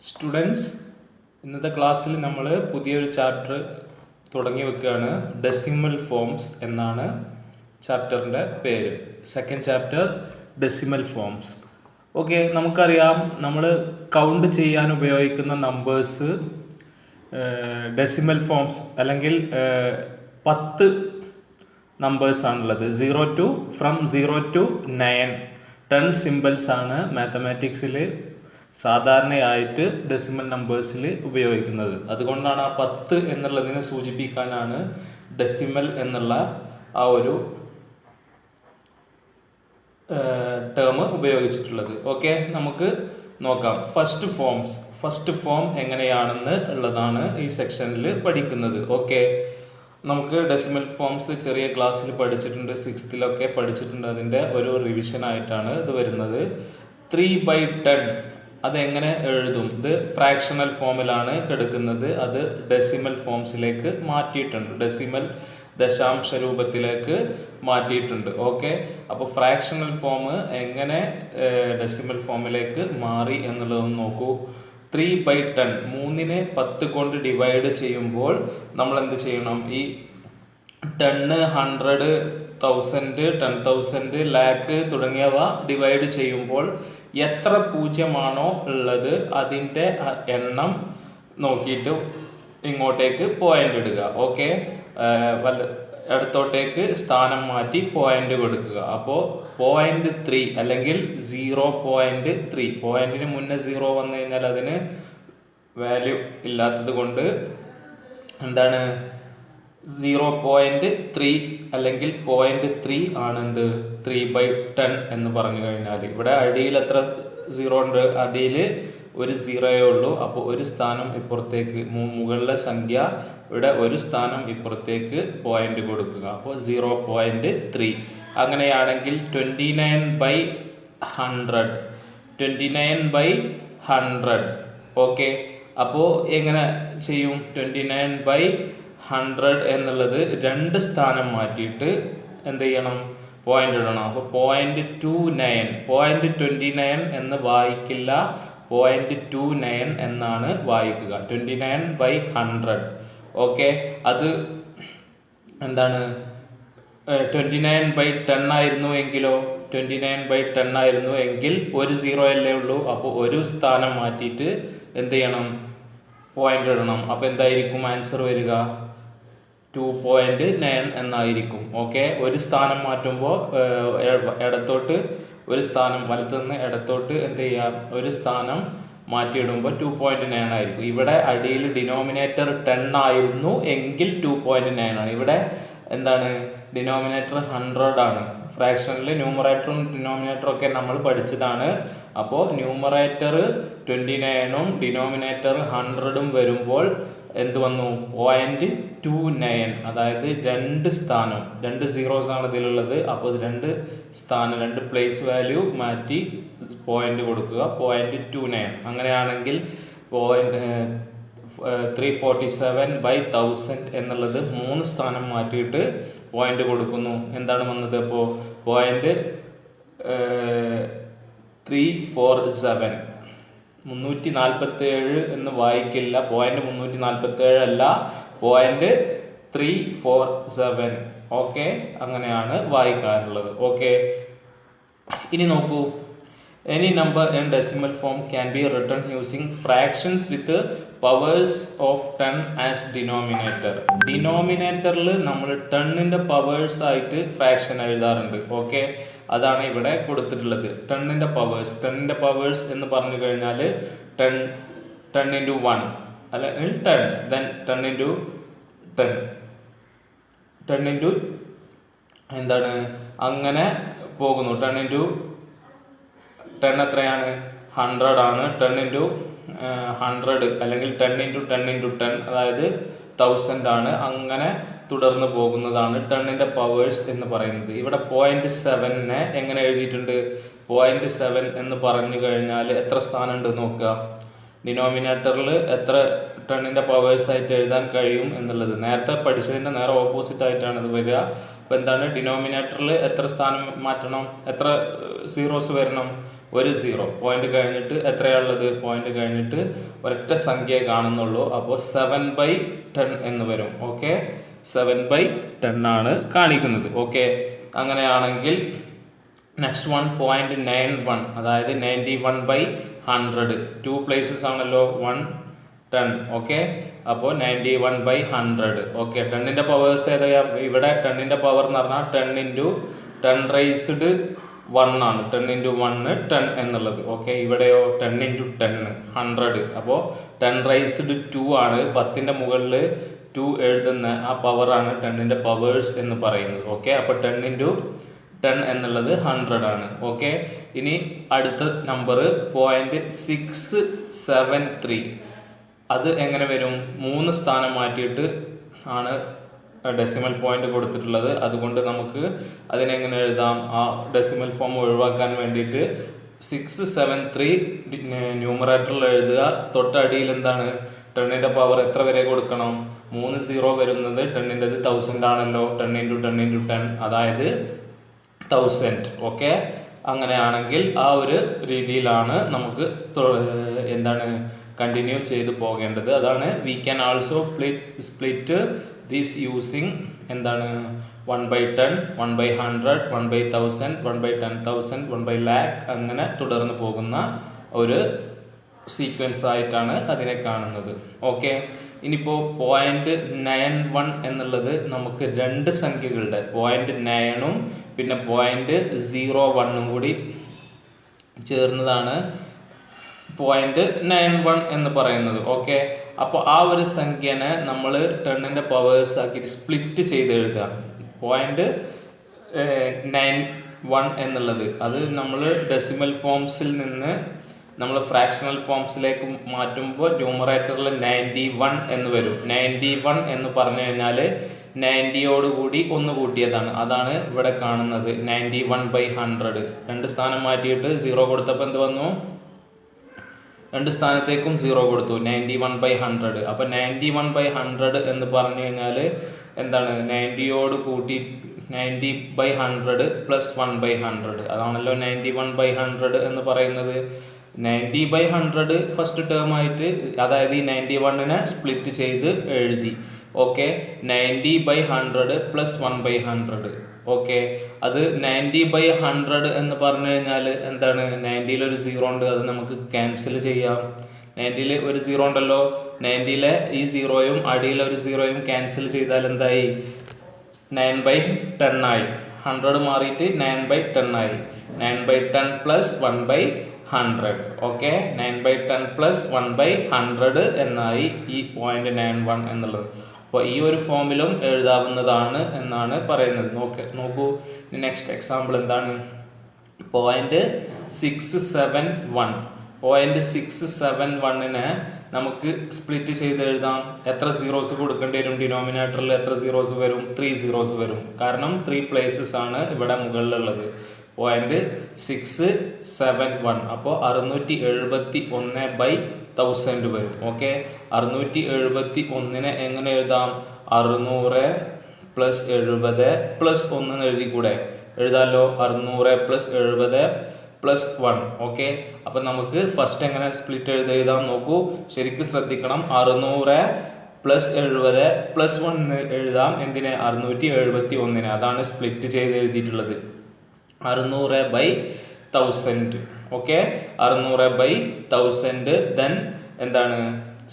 Students, ഇന്നത്തെ ക്ലാസ്സിൽ നമ്മൾ പുതിയൊരു ചാപ്റ്റർ തുടങ്ങി വെക്കുകയാണ്. ഡെസിമൽ ഫോംസ് എന്നാണ് ചാപ്റ്ററിൻ്റെ പേര്. Second chapter decimal forms. Okay, നമുക്കറിയാം നമ്മൾ കൗണ്ട് ചെയ്യാൻ ഉപയോഗിക്കുന്ന നമ്പേഴ്സ് ഡെസിമൽ ഫോംസ് അല്ലെങ്കിൽ 10 നമ്പേഴ്സ് ആണുള്ളത്. 0 to 9 10 സിമ്പിൾസ് ആണ് മാത്തമാറ്റിക്സിൽ സാധാരണയായിട്ട് ഡെസിമൽ നമ്പേഴ്സിൽ ഉപയോഗിക്കുന്നത്. അതുകൊണ്ടാണ് ആ 10 എന്നുള്ളതിനെ സൂചിപ്പിക്കാനാണ് ഡെസിമൽ എന്നുള്ള ആ ഒരു ടേം ഉപയോഗിച്ചിട്ടുള്ളത്. ഓക്കെ, നമുക്ക് നോക്കാം. ഫസ്റ്റ് ഫോം എങ്ങനെയാണെന്ന് ഉള്ളതാണ് ഈ സെക്ഷനിൽ പഠിക്കുന്നത്. ഓക്കെ, നമുക്ക് ഡെസിമൽ ഫോംസ് ചെറിയ ക്ലാസ്സിൽ പഠിച്ചിട്ടുണ്ട്, 6th പഠിച്ചിട്ടുണ്ട്. അതിൻ്റെ ഒരു റിവിഷൻ ആയിട്ടാണ് ഇത് വരുന്നത്. 3/10 അതെങ്ങനെ എഴുതും? ഇത് ഫ്രാക്ഷണൽ ഫോമിലാണ് കിടക്കുന്നത്. അത് ഡെസിമൽ ഫോംസിലേക്ക് മാറ്റിയിട്ടുണ്ട്, ഡെസിമൽ ദശാംശ രൂപത്തിലേക്ക് മാറ്റിയിട്ടുണ്ട്. ഓക്കെ, അപ്പോൾ ഫ്രാക്ഷണൽ ഫോം എങ്ങനെ ഡെസിമൽ ഫോമിലേക്ക് മാറി എന്നുള്ളതൊന്ന് നോക്കൂ. 3/10 3നെ 10 കൊണ്ട് ഡിവൈഡ് ചെയ്യുമ്പോൾ നമ്മൾ എന്ത് ചെയ്യണം? ഈ 10, 100, 1000, 10,000, ലാക്ക് തുടങ്ങിയവ ഡിവൈഡ് ചെയ്യുമ്പോൾ എത്ര പൂജ്യമാണോ ഉള്ളത് അതിൻ്റെ എണ്ണം നോക്കിയിട്ട് ഇങ്ങോട്ടേക്ക് പോയിന്റ് ഇടുക. ഓക്കെ, അടുത്തോട്ടേക്ക് സ്ഥാനം മാറ്റി പോയിന്റ് കൊടുക്കുക. അപ്പോൾ 0.3 അല്ലെങ്കിൽ 0.3, പോയിന്റിന് മുന്നേ 0 വന്നു കഴിഞ്ഞാൽ അതിന് വാല്യൂ ഇല്ലാത്തത് കൊണ്ട് എന്താണ് 0.3 അല്ലെങ്കിൽ 0.3 ആണ് എന്ത് 3/10 എന്ന് പറഞ്ഞു കഴിഞ്ഞാൽ. ഇവിടെ അടിയിൽ എത്ര 0 ഉണ്ട്? അടിയിൽ ഒരു 0 ഉള്ളൂ. അപ്പോൾ ഒരു സ്ഥാനം ഇപ്പുറത്തേക്ക്, മുകളിലെ സംഖ്യ ഇവിടെ ഒരു സ്ഥാനം ഇപ്പുറത്തേക്ക് പോയിന്റ് കൊടുക്കുക. അപ്പോൾ 0.3. അങ്ങനെയാണെങ്കിൽ 29/100 29/100. ഓക്കെ, അപ്പോൾ എങ്ങനെ ചെയ്യും? 29/100 എന്നുള്ളത് 2 സ്ഥാനം മാറ്റിയിട്ട് എന്ത് ചെയ്യണം? പോയിന്റ് ഇടണം. അപ്പോൾ 0.29 എന്ന് വായിക്കില്ല, 0.29 എന്നാണ് വായിക്കുക. 29/100. ഓക്കെ, അത് എന്താണ്? 29/10 ആയിരുന്നു എങ്കിലോ? 29/10 ആയിരുന്നു എങ്കിൽ ഒരു 0 അല്ലേ ഉള്ളൂ. അപ്പോൾ ഒരു സ്ഥാനം മാറ്റിയിട്ട് എന്ത് ചെയ്യണം? പോയിന്റ് ഇടണം. അപ്പോൾ എന്തായിരിക്കും ആൻസർ വരിക? 2.9 എന്നായിരിക്കും. ഓക്കെ, ഒരു സ്ഥാനം മാറ്റുമ്പോൾ ഇടത്തോട്ട് ഒരു സ്ഥാനം, വലത്തു നിന്ന് ഇടത്തോട്ട് എന്ത് ചെയ്യാം? ഒരു സ്ഥാനം മാറ്റിയിടുമ്പോൾ 2.9 ആയിരിക്കും. ഇവിടെ അടിയിൽ ഡിനോമിനേറ്റർ 10 ആയിരുന്നു എങ്കിൽ 2.9 ആണ്. ഇവിടെ എന്താണ്? ഡിനോമിനേറ്റർ 100 ആണ്. ഫ്രാക്ഷനിൽ ന്യൂമറേറ്ററും ഡിനോമിനേറ്ററും ഒക്കെ നമ്മൾ പഠിച്ചതാണ്. അപ്പോൾ ന്യൂമറേറ്റർ 29ഉം ഡിനോമിനേറ്റർ 100ഉം വരുമ്പോൾ എന്ത് വന്നു? 0.29. അതായത് 2 സ്ഥാനം, 2 സീറോസ് ആണ് ഇതിലുള്ളത്. അപ്പോൾ 2 സ്ഥാനം, 2 പ്ലേസ് വാല്യൂ മാറ്റി പോയിന്റ് കൊടുക്കുക, 0.29. അങ്ങനെയാണെങ്കിൽ 347/1000 എന്നുള്ളത് 3 സ്ഥാനം മാറ്റിയിട്ട് പോയിന്റ് കൊടുക്കുന്നു. എന്താണ് വന്നത്? അപ്പോൾ 0.347 347 എന്ന് വായിക്കില്ല. 347 അല്ല, 0.347. ഓക്കെ, അങ്ങനെയാണ് വായിക്കാറുള്ളത്. ഓക്കെ, ഇനി നോക്കൂ. Any number in decimal form can be written using fractions with powers of 10 as denominator. ഡിനോമിനേറ്ററിൽ നമ്മൾ 10ന്റെ പവേഴ്സ് ആയിട്ട് ഫ്രാക്ഷൻ എഴുതാറുണ്ട്. ഓക്കെ, അതാണ് ഇവിടെ കൊടുത്തിട്ടുള്ളത്. 10ന്റെ പവേഴ്സ് എന്ന് പറഞ്ഞു കഴിഞ്ഞാൽ 10 into 1 അല്ലെങ്കിൽ 10, then 10 into 10 10 into എന്താണ്? അങ്ങനെ പോകുന്നു. 10 into 10 എത്രയാണ്? 100 ആണ്. 10 into 100 അല്ലെങ്കിൽ 10 into 10 into 10 അതായത് 1000 ആണ്. അങ്ങനെ തുടർന്ന് പോകുന്നതാണ് 10ന്റെ പവേഴ്സ് എന്ന് പറയുന്നത്. ഇവിടെ 0.7നെ എങ്ങനെ എഴുതിയിട്ടുണ്ട്? 0.7 എന്ന് പറഞ്ഞു കഴിഞ്ഞാൽ എത്ര സ്ഥാനം ഉണ്ട് നോക്കുക. ഡിനോമിനേറ്ററിൽ എത്ര 10ന്റെ പവേഴ്സ് ആയിട്ട് എഴുതാൻ കഴിയും എന്നുള്ളത് നേരത്തെ പഠിച്ചതിന്റെ നേരെ ഓപ്പോസിറ്റ് ആയിട്ടാണ് ഇത് വരിക. അപ്പോൾ എന്താണ്? ഡിനോമിനേറ്ററിൽ എത്ര സ്ഥാനം മാറ്റണം? എത്ര സീറോസ് വരണം? ഒരു സീറോ. പോയിന്റ് കഴിഞ്ഞിട്ട് എത്രയാണുള്ളത്? പോയിന്റ് കഴിഞ്ഞിട്ട് ഒരൊറ്റ സംഖ്യ കാണുന്നുള്ളൂ. അപ്പോൾ 7/10 എന്ന് വരും. ഓക്കെ, 7/10 ആണ് കാണിക്കുന്നത്. ഓക്കെ, അങ്ങനെയാണെങ്കിൽ നെക്സ്റ്റ് വൺ 0.91, അതായത് 91/100. 2 പ്ലേസസ് ആണല്ലോ, 1 10. ഓക്കെ, അപ്പോൾ 91/100. ഓക്കെ, 10ന്റെ പവേഴ്സ് ഏതാ? ഇവിടെ 10ന്റെ പവർ എന്ന് പറഞ്ഞാൽ 10 × 10 raised 1 ആണ്. 10 × 1 10 എന്നുള്ളത്. ഓക്കെ, ഇവിടെയോ 10 × 10 100. അപ്പോൾ 10 raised 2 ആണ്. 10ന്റെ മുകളിൽ 2 എഴുതുന്ന ആ പവറാണ് 10ന്റെ പവേഴ്സ് എന്ന് പറയുന്നത്. ഓക്കെ, അപ്പോൾ 10 × 10 എന്നുള്ളത് 100 ആണ്. ഓക്കെ, ഇനി അടുത്ത നമ്പർ 0.673. അത് എങ്ങനെ വരും? 3 സ്ഥാനം മാറ്റിയിട്ട് ആണ് ഡെസിമൽ പോയിന്റ് കൊടുത്തിട്ടുള്ളത്. അതുകൊണ്ട് നമുക്ക് അതിനെങ്ങനെ എഴുതാം? ആ ഡെസിമൽ ഫോം ഒഴിവാക്കാൻ വേണ്ടിയിട്ട് 673 ന്യൂമറേറ്ററിൽ എഴുതുക. തൊട്ടടിയിൽ എന്താണ്? 10ന്റെ പവർ എത്ര വരെ കൊടുക്കണം? 3 0 വരുന്നത് 10ൻ്റെത് 1000 ആണല്ലോ. 10 × 10 × 10, അതായത് 1000. ഓക്കെ, അങ്ങനെയാണെങ്കിൽ ആ ഒരു രീതിയിലാണ് നമുക്ക് എന്താണ് കണ്ടിന്യൂ ചെയ്ത് പോകേണ്ടത്. അതാണ് we can also split these using എന്താണ് 1/10, 1/100, 1/1000, 1/10,000, 1/lakh, അങ്ങനെ തുടർന്ന് പോകുന്ന ഒരു സീക്വൻസ് ആയിട്ടാണ് അതിനെ കാണുന്നത്. ഓക്കെ, ഇനിയിപ്പോൾ 0.91 എന്നുള്ളത് നമുക്ക് രണ്ട് സംഖ്യകളുടെ 0.9 പിന്നെ 0.01 കൂടി ചേർന്നതാണ് 0.91 എന്ന് പറയുന്നത്. ഓക്കെ, അപ്പോൾ ആ ഒരു സംഖ്യനെ നമ്മൾ 10ന്റെ പവേഴ്സ് ആക്കിയിട്ട് സ്പ്ലിറ്റ് ചെയ്ത് എഴുതുക. 0.91 എന്നുള്ളത് അത് നമ്മൾ ഡെസിമൽ ഫോംസിൽ നിന്ന് നമ്മൾ ഫ്രാക്ഷണൽ ഫോംസിലേക്ക് മാറ്റുമ്പോൾ ന്യൂമറേറ്ററിൽ 91 എന്ന് വരും. 91 എന്ന് പറഞ്ഞു കഴിഞ്ഞാൽ 90യോട് കൂടി ഒന്ന് കൂട്ടിയതാണ്. അതാണ് ഇവിടെ കാണുന്നത് 91/100. 2 സ്ഥാനം മാറ്റിയിട്ട് 0 കൊടുത്തപ്പോൾ എന്ത് വന്നു? 2 സ്ഥാനത്തേക്കും 0 കൊടുത്തു. 91/100. അപ്പൊ 91/100 എന്ന് പറഞ്ഞു കഴിഞ്ഞാൽ എന്താണ്? 90യോട് കൂട്ടി 90/100 പ്ലസ് 1/100. അതാണല്ലോ 91/100 എന്ന് പറയുന്നത്. 90/100 ഫസ്റ്റ് ടേം ആയിട്ട്, അതായത് ഈ 91നെ സ്പ്ലിറ്റ് ചെയ്ത് എഴുതി. Okay, 90/100 plus 1/100. ഓക്കെ, അത് 90/100 എന്ന് പറഞ്ഞു കഴിഞ്ഞാൽ എന്താണ്? 90ൽ ഒരു 0 ഉണ്ട്, അത് നമുക്ക് ക്യാൻസൽ ചെയ്യാം. 90ൽ ഒരു 0 ഉണ്ടല്ലോ, 90ലെ ഈ 0യും അടിയിലെ ഒരു 0യും ക്യാൻസൽ ചെയ്താൽ എന്തായി? 9/10 ആയി. 100 മാറിയിട്ട് 9/10 ആയി. 9/10 പ്ലസ് 1/100. ഓക്കെ, 9/10 പ്ലസ് 1/100 എന്നായി ഈ 0.91 എന്നുള്ളത്. അപ്പോൾ ഈ ഒരു ഫോമിലും എഴുതാവുന്നതാണ് എന്നാണ് പറയുന്നത്. നോക്കൂ നെക്സ്റ്റ് എക്സാമ്പിൾ എന്താണ്? 0.671. 0.671നെ നമുക്ക് സ്പ്ലിറ്റ് ചെയ്ത് എഴുതാം. എത്ര സീറോസ് കൊടുക്കേണ്ടി വരും? ഡിനോമിനേറ്ററിൽ എത്ര സീറോസ് വരും? 3 സീറോസ് വരും. കാരണം 3 പ്ലേസസ് ആണ് ഇവിടെ മുകളിലുള്ളത്. 0.671. അപ്പോൾ 671/1000 വരും. ഓക്കെ, 671നെ എങ്ങനെ എഴുതാം? 600 പ്ലസ് 70 പ്ലസ് 1 എന്ന് എഴുതിക്കൂടെ? എഴുതാമല്ലോ. 600 പ്ലസ് 70 പ്ലസ് 1. ഓക്കെ, അപ്പൊ നമുക്ക് ഫസ്റ്റ് എങ്ങനെ സ്പ്ലിറ്റ് എഴുതാം നോക്കൂ, ശരിക്കും ശ്രദ്ധിക്കണം. 600 പ്ലസ് 70 പ്ലസ് 1 എഴുതാം. എന്തിനെ? 671. അതാണ് സ്പ്ലിറ്റ് ചെയ്ത് എഴുതിയിട്ടുള്ളത്. 600/1000. ഓക്കെ, 600/1000. ദെൻ എന്താണ്?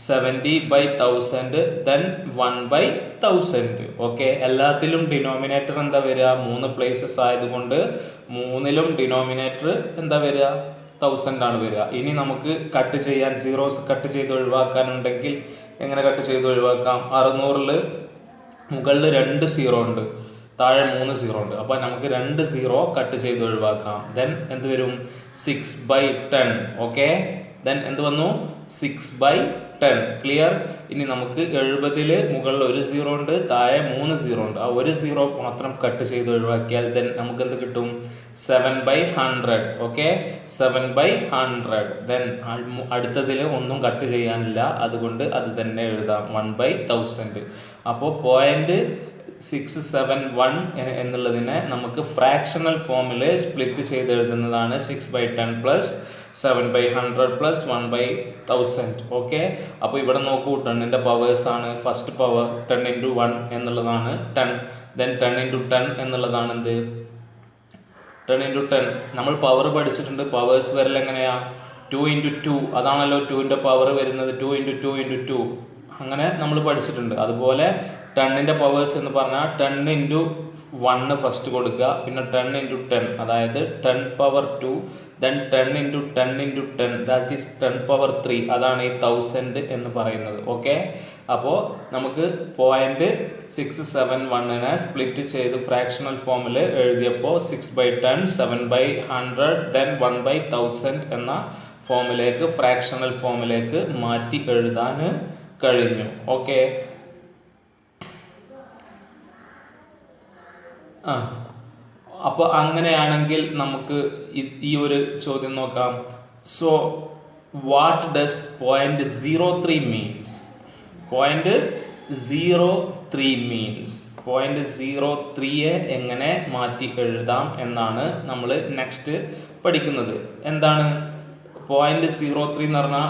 70/1000. ദെൻ 1/1000. ഓക്കെ, എല്ലാത്തിലും ഡിനോമിനേറ്റർ എന്താ വരിക? 3 പ്ലേസസ് ആയതുകൊണ്ട് 3ലും ഡിനോമിനേറ്റർ എന്താ വരിക? 1000 ആണ് വരിക. ഇനി നമുക്ക് കട്ട് ചെയ്യാൻ, സീറോസ് കട്ട് ചെയ്ത് ഒഴിവാക്കാനുണ്ടെങ്കിൽ എങ്ങനെ കട്ട് ചെയ്ത് ഒഴിവാക്കാം? 600ൽ മുകളിൽ 2 0 ഉണ്ട്, താഴെ 3 0 ഉണ്ട്. അപ്പൊ നമുക്ക് 2 0 കട്ട് ചെയ്ത് ഒഴിവാക്കാം. ദെൻ എന്ത് വരും? 6/10. ഓക്കെ, ദെൻ എന്ത് വന്നു? 6/10. ക്ലിയർ? ഇനി നമുക്ക് 70ൽ മുകളിൽ 1 0 ഉണ്ട്, താഴെ 3 0 ഉണ്ട്. ആ 1 0 മാത്രം കട്ട് ചെയ്ത് ഒഴിവാക്കിയാൽ ദെൻ നമുക്ക് എന്ത് കിട്ടും? 7/100. ഓക്കെ, 7/100. ദെൻ അടുത്തതിൽ ഒന്നും കട്ട് ചെയ്യാനില്ല, അതുകൊണ്ട് അത് തന്നെ എഴുതാം 1/1000. അപ്പോൾ 671 എന്നുള്ളതിനെ നമുക്ക് ഫ്രാക്ഷണൽ ഫോമിൽ സ്പ്ലിറ്റ് ചെയ്ത് എഴുതുന്നതാണ് 6/10 പ്ലസ് 7/100 പ്ലസ് 1/1000. ഓക്കെ, അപ്പോൾ ഇവിടെ നോക്കൂ, 10ന്റെ പവേഴ്സ് ആണ്. ഫസ്റ്റ് പവർ 10 into 1 എന്നുള്ളതാണ് 10, ദെൻ 10 into 10 എന്നുള്ളതാണ് എന്ത് 10 into 10. നമ്മൾ പവർ പഠിച്ചിട്ടുണ്ട്. പവേഴ്സ് വരൽ എങ്ങനെയാ 2 into 2, അതാണല്ലോ 2ന്റെ പവർ വരുന്നത്. 2 into 2 into 2 അങ്ങനെ നമ്മൾ പഠിച്ചിട്ടുണ്ട്. അതുപോലെ 10ന്റെ പവേഴ്സ് എന്ന് പറഞ്ഞാൽ 10 into 1 ഫസ്റ്റ് കൊടുക്കുക, പിന്നെ 10 into 10, അതായത് 10 power 2, then 10 into 10 into 10, that is 10 power 3, അതാണ് ഈ 1000 എന്ന് പറയുന്നത്. ഓക്കെ, അപ്പോൾ നമുക്ക് 0.671 സ്പ്ലിറ്റ് ചെയ്ത് ഫ്രാക്ഷണൽ ഫോമിൽ എഴുതിയപ്പോൾ 6/10, 7/100, then 1/1000 എന്ന ഫോമിലേക്ക്, ഫ്രാക്ഷണൽ ഫോമിലേക്ക് മാറ്റി എഴുതാൻ കഴിഞ്ഞു. ഓക്കെ, അപ്പോൾ അങ്ങനെയാണെങ്കിൽ നമുക്ക് ഈ ഒരു ചോദ്യം നോക്കാം. So what does 0.03 means? 0.03 means 0.03യെ എങ്ങനെ മാറ്റി എഴുതാം എന്നാണ് നമ്മൾ നെക്സ്റ്റ് പഠിക്കുന്നത്. എന്താണ് 0.03 എന്ന് പറഞ്ഞാൽ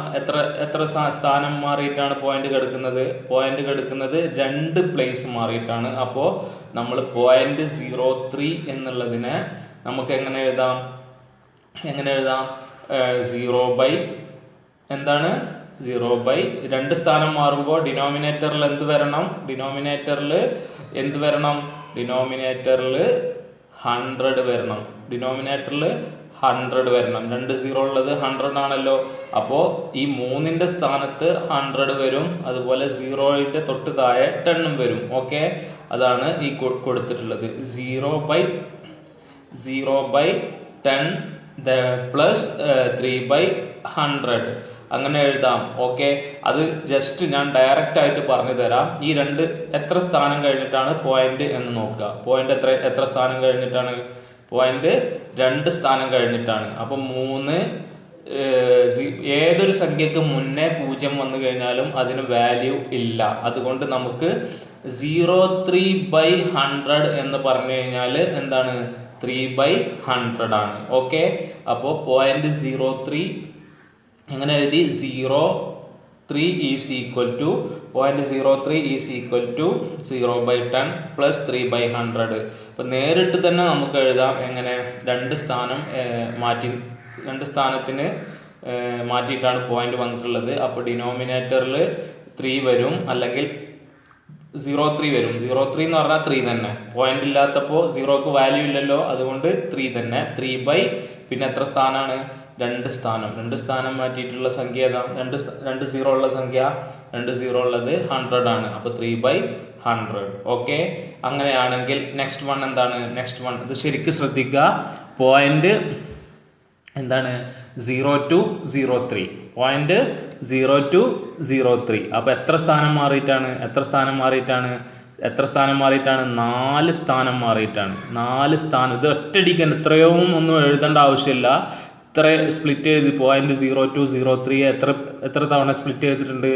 എത്ര സ്ഥാനം മാറിയിട്ടാണ് പോയിന്റ് കിടക്കുന്നത്? പോയിന്റ് കിടക്കുന്നത് 2 പ്ലേസ് മാറിയിട്ടാണ്. അപ്പോൾ നമ്മൾ 0.03 എന്നുള്ളതിനെ നമുക്ക് എങ്ങനെ എഴുതാം? 0/2 സ്ഥാനം മാറുമ്പോൾ ഡിനോമിനേറ്ററിൽ എന്ത് വരണം? ഡിനോമിനേറ്ററിൽ 100 വരണം. ഡിനോമിനേറ്ററിൽ 100 വരണം. 2 0 ഉള്ളത് 100 ആണല്ലോ. അപ്പോൾ ഈ 3ന്റെ സ്ഥാനത്ത് 100 വരും. അതുപോലെ 0ന്റെ തൊട്ട് താഴെ 10 വരും. ഓക്കെ, അതാണ് ഈ കൊടുത്തിട്ടുള്ളത്. 0/10 പ്ലസ് 3/100 അങ്ങനെ എഴുതാം. ഓക്കെ, അത് ജസ്റ്റ് ഞാൻ ഡയറക്റ്റ് ആയിട്ട് പറഞ്ഞു തരാം. ഈ 2 എത്ര സ്ഥാനം കഴിഞ്ഞിട്ടാണ് പോയിന്റ് എന്ന് നോക്കുക. പോയിന്റ് എത്ര സ്ഥാനം കഴിഞ്ഞിട്ടാണ്? പോയിന്റ് 2 സ്ഥാനം കഴിഞ്ഞിട്ടാണ്. അപ്പൊ 3 ഏതൊരു സംഖ്യക്ക് മുന്നേ 0 വന്നു കഴിഞ്ഞാലും അതിന് വാല്യൂ ഇല്ല. അതുകൊണ്ട് നമുക്ക് 0.3/100 എന്ന് പറഞ്ഞു കഴിഞ്ഞാൽ എന്താണ്? 3/100 ആണ്. ഓക്കെ, അപ്പോൾ 0.03 എങ്ങനെ എഴുതി? 0.03 ഈസ് ഈക്വൽ ടു 0/10 പ്ലസ് 3/100. അപ്പൊ നേരിട്ട് തന്നെ നമുക്ക് എഴുതാം. എങ്ങനെ? 2 സ്ഥാനത്തിന് മാറ്റിയിട്ടാണ് പോയിന്റ് വന്നിട്ടുള്ളത്. അപ്പോൾ ഡിനോമിനേറ്ററിൽ 3 വരും, അല്ലെങ്കിൽ 0.3 വരും. 0.3 എന്ന് പറഞ്ഞാൽ 3 തന്നെ. പോയിന്റ് ഇല്ലാത്തപ്പോൾ 0ക്ക് വാല്യൂ ഇല്ലല്ലോ, അതുകൊണ്ട് 3 തന്നെ. 3 പിന്നെ എത്ര സ്ഥാനമാണ്? 2 സ്ഥാനം. 2 സ്ഥാനം മാറ്റിയിട്ടുള്ള സംഖ്യ ഏതാ? 2 0 ഉള്ള സംഖ്യ, 2 0 ഉള്ളത് 100 ആണ്. അപ്പൊ 3/100. ഓക്കെ, അങ്ങനെയാണെങ്കിൽ നെക്സ്റ്റ് വൺ എന്താണ്? നെക്സ്റ്റ് വൺ ഇത് ശരിക്കും ശ്രദ്ധിക്കുക. പോയിന്റ് എന്താണ്? 0 to 03. Point 0 to 03. അപ്പൊ എത്ര സ്ഥാനം മാറിയിട്ടാണ്? 4 സ്ഥാനം മാറിയിട്ടാണ്. 4 സ്ഥാനം. ഇത് ഒറ്റയടിക്കാൻ എത്രയും ഒന്നും എഴുതേണ്ട ആവശ്യമില്ല. ഇത്ര സ്പ്ലിറ്റ് ചെയ്ത് 0 to 03 എത്ര തവണ സ്പ്ലിറ്റ് ചെയ്തിട്ടുണ്ട്?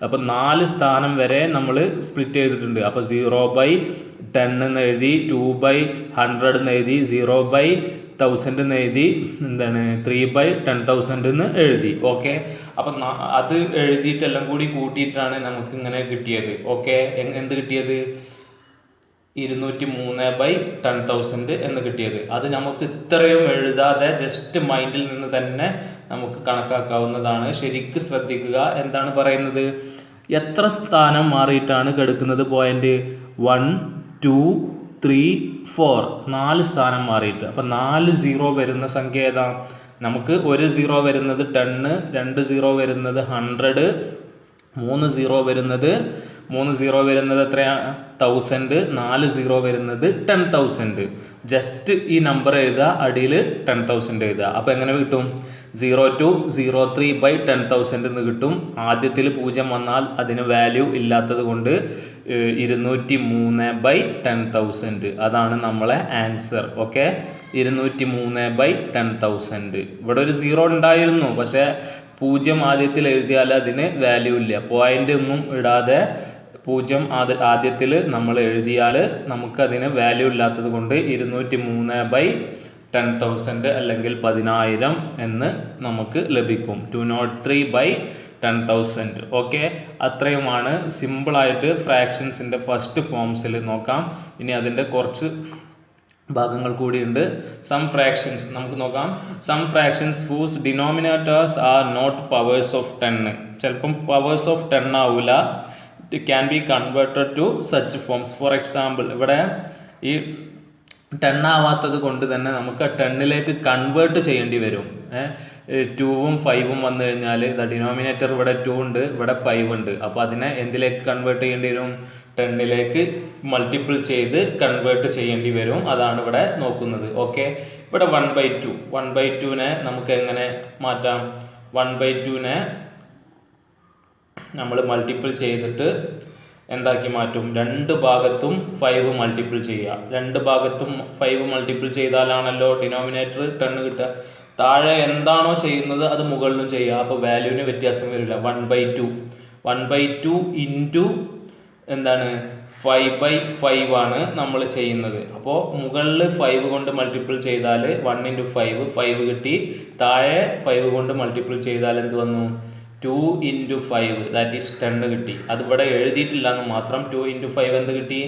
അപ്പൊ 4 സ്ഥാനം വരെ നമ്മൾ സ്പ്ലിറ്റ് ചെയ്തിട്ടുണ്ട്. അപ്പൊ 0/10 എന്ന് എഴുതി, 2/100 എന്ന് എഴുതി, 0/1000 എന്ന് എഴുതി, എന്താണ് 3/10,000 എന്ന് എഴുതി. ഓക്കെ, അപ്പൊ അത് എഴുതിയിട്ടെല്ലാം കൂടി കൂട്ടിയിട്ടാണ് നമുക്ക് ഇങ്ങനെ കിട്ടിയത്. ഓക്കെ, എന്ത് കിട്ടിയത്? 203/10,000 എന്ന് കിട്ടിയത്. അത് നമുക്ക് ഇത്രയും എഴുതാതെ ജസ്റ്റ് മൈൻഡിൽ നിന്ന് തന്നെ നമുക്ക് കണക്കാക്കാവുന്നതാണ്. ശരിക്കും ശ്രദ്ധിക്കുക. എന്താണ് പറയുന്നത്? എത്ര സ്ഥാനം മാറിയിട്ടാണ് കിടക്കുന്നത് പോയിന്റ്? 1 2 3 4 4 സ്ഥാനം മാറിയിട്ട്. അപ്പൊ 4 0 വരുന്ന സംഖ്യ ഏതാ? നമുക്ക് 1 0 വരുന്നത് 10, 2 0 വരുന്നത് 100, 3 0 വരുന്നത് എത്രയാണ്? 1000, 4 0 വരുന്നത് 10,000. ജസ്റ്റ് ഈ നമ്പർ എഴുതുക, അടിയിൽ 10,000 എഴുതുക. അപ്പൊ എങ്ങനെ കിട്ടും? 0 to 03/10,000 എന്ന് കിട്ടും. ആദ്യത്തിൽ 0 വന്നാൽ അതിന് വാല്യൂ ഇല്ലാത്തത് കൊണ്ട് 203/10,000 അതാണ് നമ്മളെ ആൻസർ. ഓക്കെ, 203/10,000. ഇവിടെ ഒരു 0 ഉണ്ടായിരുന്നു, പക്ഷെ 0 ആദ്യത്തിൽ എഴുതിയാൽ അതിന് വാല്യൂ ഇല്ല. പോയിന്റ് ഒന്നും ഇടാതെ 0 ആദ്യത്തിൽ നമ്മൾ എഴുതിയാൽ നമുക്കതിന് വാല്യൂ ഇല്ലാത്തത് കൊണ്ട് 203/10,000 അല്ലെങ്കിൽ 10,000 എന്ന് നമുക്ക് ലഭിക്കും. 203/10,000. ഓക്കെ, അത്രയുമാണ് സിമ്പിളായിട്ട് ഫ്രാക്ഷൻസിൻ്റെ ഫസ്റ്റ് ഫോംസിൽ നോക്കാം. ഇനി അതിൻ്റെ കുറച്ച് ഭാഗങ്ങൾ കൂടിയുണ്ട്. സം ഫ്രാക്ഷൻസ് നമുക്ക് നോക്കാം. Some fractions whose denominators are not powers of 10. ചിലപ്പം പവേഴ്സ് ഓഫ് 10 ആവില്ല. It can be converted to such forms. For example, ഇവിടെ ഈ 10 ആവാത്തത് കൊണ്ട് തന്നെ നമുക്ക് 10ലേക്ക് കൺവേർട്ട് ചെയ്യേണ്ടി വരും. 2ഉം 5ഉം വന്നു കഴിഞ്ഞാൽ ഡിനോമിനേറ്റർ ഇവിടെ 2 ഉണ്ട്, ഇവിടെ 5 ഉണ്ട്. അപ്പോൾ അതിനെ എന്തിലേക്ക് കൺവേർട്ട് ചെയ്യേണ്ടി വരും? 10ലേക്ക് മൾട്ടിപ്പിൾ ചെയ്ത് കൺവേർട്ട് ചെയ്യേണ്ടി വരും. അതാണ് ഇവിടെ നോക്കുന്നത്. ഓക്കെ, ഇവിടെ 1/2. 1/2നെ നമുക്ക് എങ്ങനെ മാറ്റാം? 1/2നെ നമ്മൾ മൾട്ടിപ്പിൾ ചെയ്തിട്ട് എന്താക്കി മാറ്റും? രണ്ട് ഭാഗത്തും 5 മൾട്ടിപ്പിൾ ചെയ്യുക. രണ്ട് ഭാഗത്തും 5 മൾട്ടിപ്പിൾ ചെയ്താലാണല്ലോ ഡിനോമിനേറ്റർ 10 കിട്ടുക. താഴെ എന്താണോ ചെയ്യുന്നത് അത് മുകളിലും ചെയ്യുക. അപ്പോൾ വാല്യൂവിന് വ്യത്യാസം വരില്ല. 1/2 ഇൻറ്റു എന്താണ് 5/5 ആണ് നമ്മൾ ചെയ്യുന്നത്. അപ്പോൾ മുകളിൽ 5 കൊണ്ട് മൾട്ടിപ്പിൾ ചെയ്താൽ 1 × 5 കിട്ടി. താഴെ 5 കൊണ്ട് മൾട്ടിപ്പിൾ ചെയ്താൽ എന്ത് വന്നു? 2 × 5 ദാറ്റ് ഈസ് 10 കിട്ടി. അതിവിടെ എഴുതിയിട്ടില്ല എന്ന് മാത്രം. 2 × 5 എന്ത് കിട്ടി?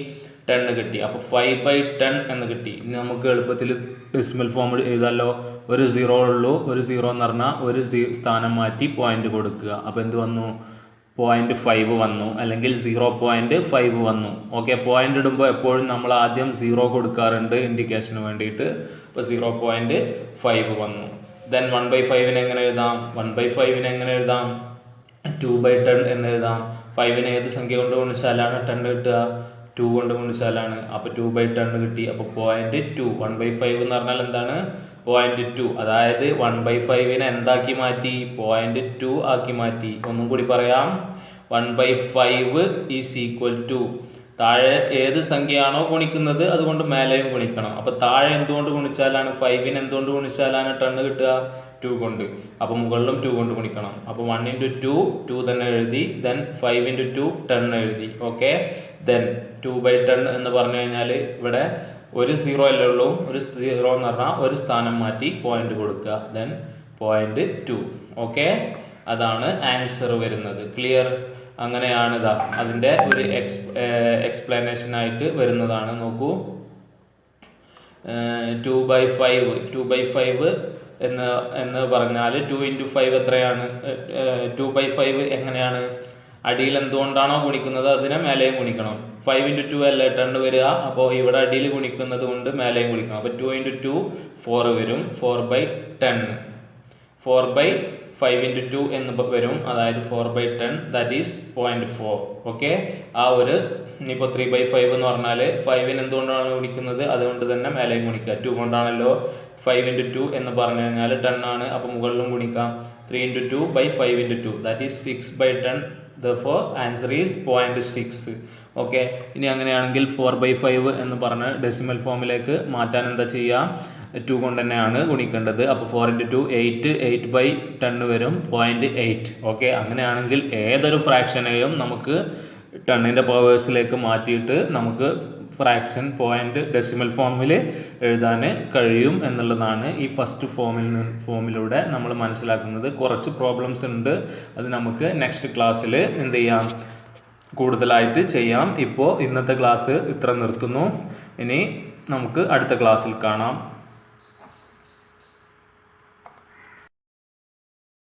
10 കിട്ടി. അപ്പോൾ 5/10 എന്ന് കിട്ടി. ഇനി നമുക്ക് എളുപ്പത്തിൽ ഡെസിമൽ ഫോം എഴുതാമല്ലോ. ഒരു 0 ഉള്ളൂ. ഒരു 0 എന്ന് പറഞ്ഞാൽ ഒരു സ്ഥാനം മാറ്റി പോയിന്റ് കൊടുക്കുക. അപ്പോൾ എന്ത് വന്നു? 0.5 വന്നു, അല്ലെങ്കിൽ 0.5 വന്നു. ഓക്കെ, പോയിന്റ് ഇടുമ്പോൾ എപ്പോഴും നമ്മൾ ആദ്യം 0 കൊടുക്കാറുണ്ട് ഇൻഡിക്കേഷന് വേണ്ടിയിട്ട്. അപ്പോൾ 0.5 വന്നു. ദെൻ 1/5 എങ്ങനെ എഴുതാം? 1/5 എങ്ങനെ എഴുതാം? 2/10 എന്ന് എഴുതാം. 5നെ ഏത് സംഖ്യ കൊണ്ട് ഗുണിച്ചാലാണ് 10 കിട്ടുക? 2 കൊണ്ട് ഗുണിച്ചാലാണ്. അപ്പോൾ 2/10 കിട്ടി. അപ്പോൾ 0.2. 1/5 എന്ന് പറഞ്ഞാൽ എന്താണ്? 0.2. അതായത് 1/5നെ എന്താക്കി മാറ്റി? 0.2 ആക്കി മാറ്റി. ഒന്നും കൂടി പറയാം. 1/5 ഈസ് ഈക്വൽ ടു താഴെ ഏത് സംഖ്യയാണോ ഗുണിക്കുന്നത് അതുകൊണ്ട് മേലെയും ഗുണിക്കണം. അപ്പോൾ താഴെ എന്തുകൊണ്ട് ഗുണിച്ചാലാണ്? 5നെ എന്തുകൊണ്ട് ഗുണിച്ചാലാണ് 10 കിട്ടുക? 2 കൊണ്ട്. അപ്പോൾ മുകളിലും 2 കൊണ്ട് ഗുണിക്കണം. അപ്പോൾ 1 × 2 2 തന്നെ എഴുതി. ദെൻ 5 × 2 10 എഴുതി. ഓക്കെ, ദെൻ 2/10 എന്ന് പറഞ്ഞു കഴിഞ്ഞാൽ ഇവിടെ ഒരു 0 അല്ലേ ഉള്ളൂ. ഒരു 0 എന്ന് പറഞ്ഞാൽ ഒരു സ്ഥാനം മാറ്റി പോയിന്റ് കൊടുക്കുക. ദെൻ 0.2. ഓക്കെ, അതാണ് ആൻസർ വരുന്നത്. ക്ലിയർ? അങ്ങനെയാണ് ഇതാ അതിൻ്റെ ഒരു എക്സ്പ്ലനേഷൻ ആയിട്ട് വരുന്നതാണ്. നോക്കൂ, 2/5 എന്ന് പറഞ്ഞാൽ 2 × 5 എത്രയാണ്? 2/5 എങ്ങനെയാണ്? അടിയിൽ എന്തുകൊണ്ടാണോ ഗുണിക്കുന്നത് അതിനെ മേലെയും ഗുണിക്കണം. 5 × 2 അല്ലേ 10 വരിക. അപ്പോൾ ഇവിടെ അടിയിൽ ഗുണിക്കുന്നത് കൊണ്ട് മേലെയും ഗുണിക്കണം. അപ്പോൾ 2 × 2 4 വരും. 4/10. 4/5 × 2 എന്ന് വരും. അതായത് 4/10 ദാറ്റ് ഈസ് 0.4. ഓക്കെ, ആ ഒരു ഇനിയിപ്പോൾ 3/5 എന്ന് പറഞ്ഞാൽ 5ന് എന്തുകൊണ്ടാണ് ഗുണിക്കുന്നത് അതുകൊണ്ട് തന്നെ മേലെയും ഗുണിക്കുക. 2 കൊണ്ടാണല്ലോ. 5 × 2 എന്ന് പറഞ്ഞു കഴിഞ്ഞാൽ 10 ആണ്. അപ്പോൾ മുകളിലും ഗുണിക്കാം. 3 × 2/5 × 2 that is 6/10. therefore answer is 0.6. Okay, ഇനി അങ്ങനെയാണെങ്കിൽ 4/5 എന്ന് പറഞ്ഞ് ഡെസിമൽ ഫോമിലേക്ക് മാറ്റാൻ എന്താ ചെയ്യുക? 2 കൊണ്ട് തന്നെയാണ് ഗുണിക്കേണ്ടത്. അപ്പോൾ 4 × 2 8. 8/10 വരും. 0.8. ഓക്കെ, അങ്ങനെയാണെങ്കിൽ ഏതൊരു ഫ്രാക്ഷനെയും നമുക്ക് 10ന്റെ പവേഴ്സിലേക്ക് മാറ്റിയിട്ട് നമുക്ക് ഫ്രാക്ഷൻ പോയിന്റ് ഡെസിമൽ ഫോമിൽ എഴുതാൻ കഴിയും എന്നുള്ളതാണ് ഈ ഫസ്റ്റ് ഫോമിലൂടെ നമ്മൾ മനസ്സിലാക്കുന്നത്. കുറച്ച് പ്രോബ്ലംസ് ഉണ്ട്, അത് നമുക്ക് നെക്സ്റ്റ് ക്ലാസ്സിൽ എന്ത് ചെയ്യാം? കൂടുതലായിട്ട് ചെയ്യാം. ഇപ്പോൾ ഇന്നത്തെ ക്ലാസ് ഇത്ര നിർത്തുന്നു. ഇനി നമുക്ക് അടുത്ത ക്ലാസ്സിൽ കാണാം.